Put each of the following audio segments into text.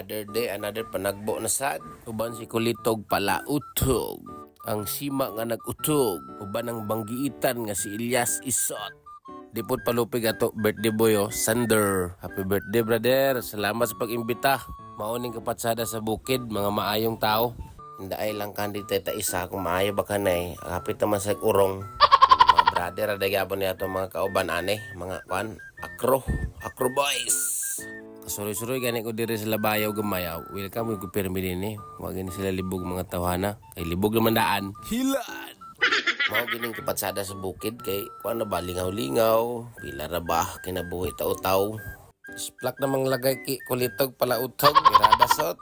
Another day, another panagbo na sad. Uban si Kulitog palautog. Ang sima nga nagutog. Uban ang banggiitan nga si Ilyas Isot. Dipot palupig ato birthday boy Sander. Happy birthday brother. Salamat sa pag-imbita. Mauning kapatsada sa bukid, mga maayong tao. Hindi ay lang kandidata isa kung maayo ba ka na eh. Kapit naman sa urong. Mga brother, adagabon niya ito mga kauban ane. Mga kan, akro boys. Kasuroy-suroy gani ko diri sa Labayaw Gamayaw. Welcome ko pirmi din eh. Huwag gani sila libog mga tawhana. Kay libog naman daan. Hilad! Mao gining kapatsada sa bukid kay kuan na ba lingaw-lingaw. Pila na ba kinabuhi taw-taw. Isplak namang lagay ki Kulitog palautog. Mirada sot.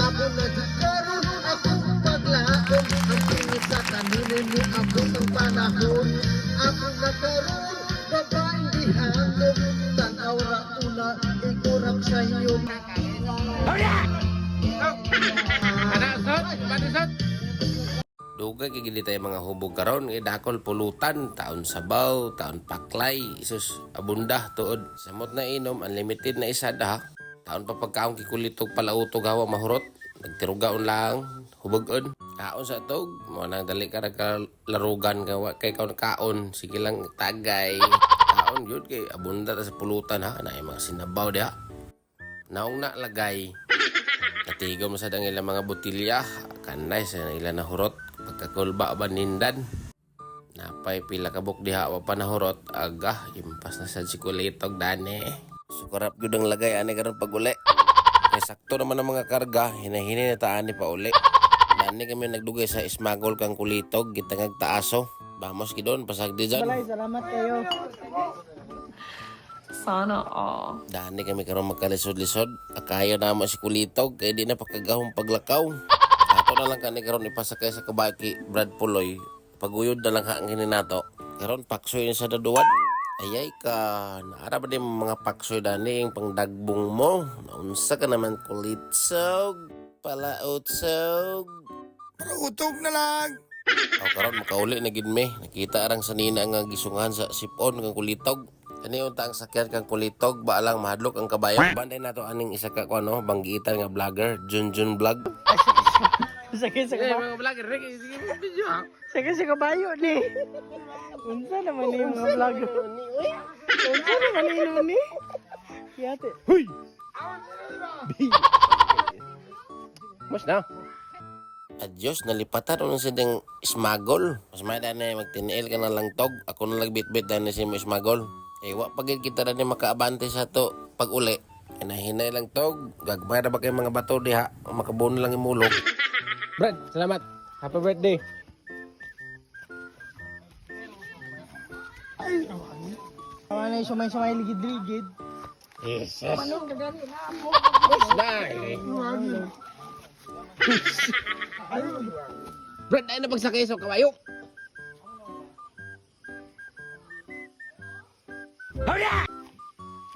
Ako nagkaroon akong paglaon. Ang tingin sa kanino ni ako ng panahon. Ako nagkaroon babaeng dihanong. Tanaw ra una ikurang sa iyo. Dugay kay gili tayo mga hubog karon kay dakol pulutan, taon sabaw, taon paklay, isus abunda tuod. Samot na inom, unlimited na isa da. Taon pa pagkaon kay Kulitog palautog hawa mahurot. Nagtirugaon lang, hubogon. Kaon sa tog, mo nang dali ka larugan kay kaon, sige lang tagay. Kaon yun kay abunda ta sa pulutan ha, na mga sinabaw diha. Naong na lagay. Katigaw mo sa dang ilang mga botilya, kanay sa ilang nahurot. Pagkakulba ba nindan. Napay pila kabuk diha wa pa nahurot, aga impas na sa si Kulitog dane. Sukarap gyud ang lagay ani karon pag-uli. Kay sakto naman ang mga karga, hinahinay na taani pa uli. Dani kami nagdugay sa ismagol kang Kulitog, gitangag taaso. Vamos kidon pasagdi dyan. Balay, salamat kayo. Sana all. Dani kami karon magkalisod-lisod. Akayo na mo si Kulitog kay di na pagkagahong paglakaw. Ato na lang kani karon ipasakay sa kabaki Brad Puloy. Paguyod na lang hangin nato. Karon paksoy ni sa daduwan. Ayay ka, naara ba din mga paksoy dani yung pangdagbong mo? Naunsa ka naman Kulitog, palautsog. Utog na lang. O karon makauli na gid me. Nakita arang sanina nga gisungahan sa sipon kang Kulitog. Kani unta ang sakyan kang Kulitog, baalang mahadlok ang kabayo. Banday nato aning isa ka kuno, banggiitan nga vlogger, Junjun Vlog. Sige sa kabayo. Mga vlogger rek, sige video ha. Sige sa kabayo ni. Unsa naman ni mga vlog ni? Uy. Unsa naman ni? Yate. Huy! Mas na. Adios, nalipatan uno sa ding smagol. Mas may dani magtiniil ka na lang tog. Ako na lang bit-bit dani si mo smagol. Wa pagid kita dani makaabante sa to pag uli. Hinahinay lang tog. Gagmay na ba kayo mga bato diha? Makabuno lang imulog. Brad, salamat. Happy birthday. Awa na sumay-sumay ligid-ligid. Jesus. Manong gani na mo. Mas na. Brad, ay na pagsakay sa kabayo.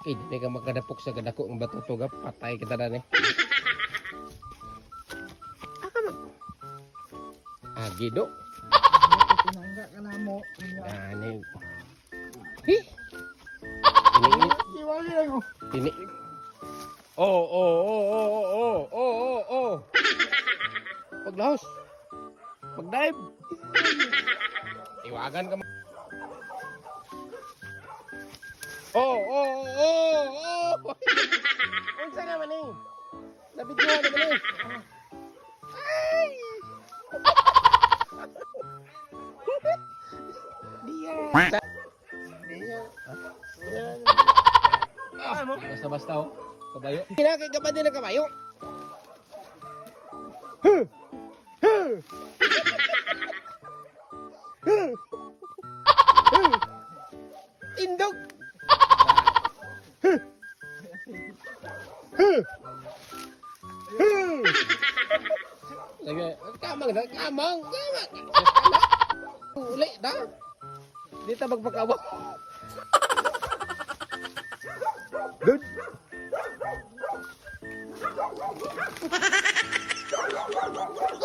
Eh, di ka makadapok sa gadako ng bato to, patay kita na ni. Agido. Tinangga ka na mo. Dani. Iwali ako. Ini. Oh. Paglahos. Pagdive. Iwagan ka. Oh. Unsa naman eh? Nabidyo naman eh. Ay! Basta-basta oh. Kabayo. Kinakay ka ba din ng kabayo? Indog! Lagi, kamang. Uli dah. Di ta magpakawa. Good.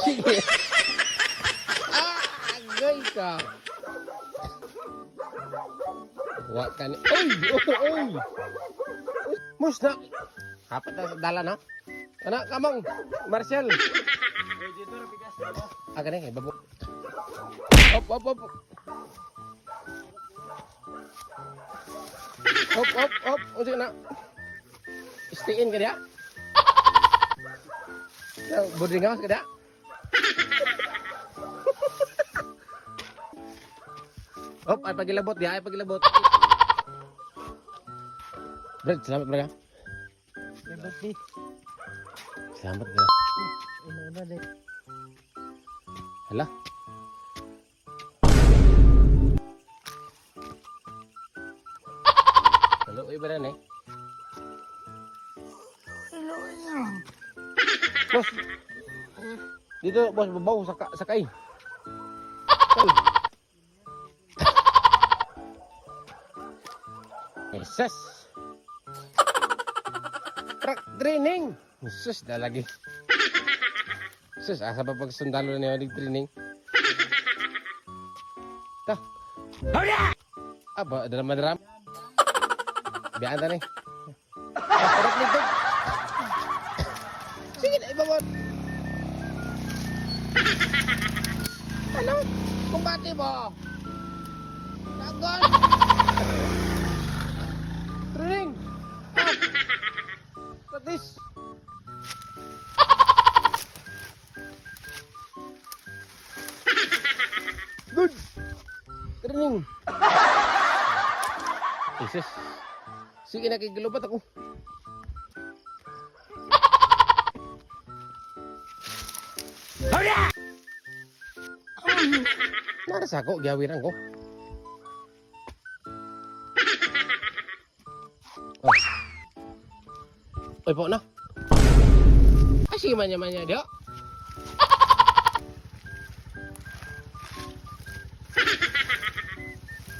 Sige. Agay ka. Wa ka ni. Oy! Musta? Kapat na sa dalan ha? Anak, kamong. Marcel. Aga na, babo. Op, op, op. Op, op, op. Unsa na? Stay in ka dia? Boarding house ka dia? Op, ay pagilabot dia, ay pagilabot. Brad, selamat brad. Labot di. Selamat brad. Una di. Hala. Halo, iba na eh. Hello niya. Bos. Dito, bos, babaw, sakay. Jesus. Truck training. Jesus, dah lagi. Jesus, asa pa pag sundalo na yung training. Dah. Aba, dalam. Biyan ta ni. Truck nito. Sige na, ibabot. Ano? Kumbati mo. Dagon. Training. Patis. Good. Training. Jesus. Sige na, kigilobat ako. Naras ako, gawiran ko. Oh. Oy po na. Ay, sige manya-manya dia.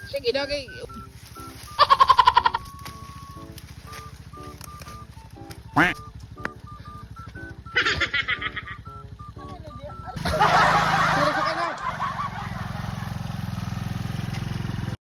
Sige na kay...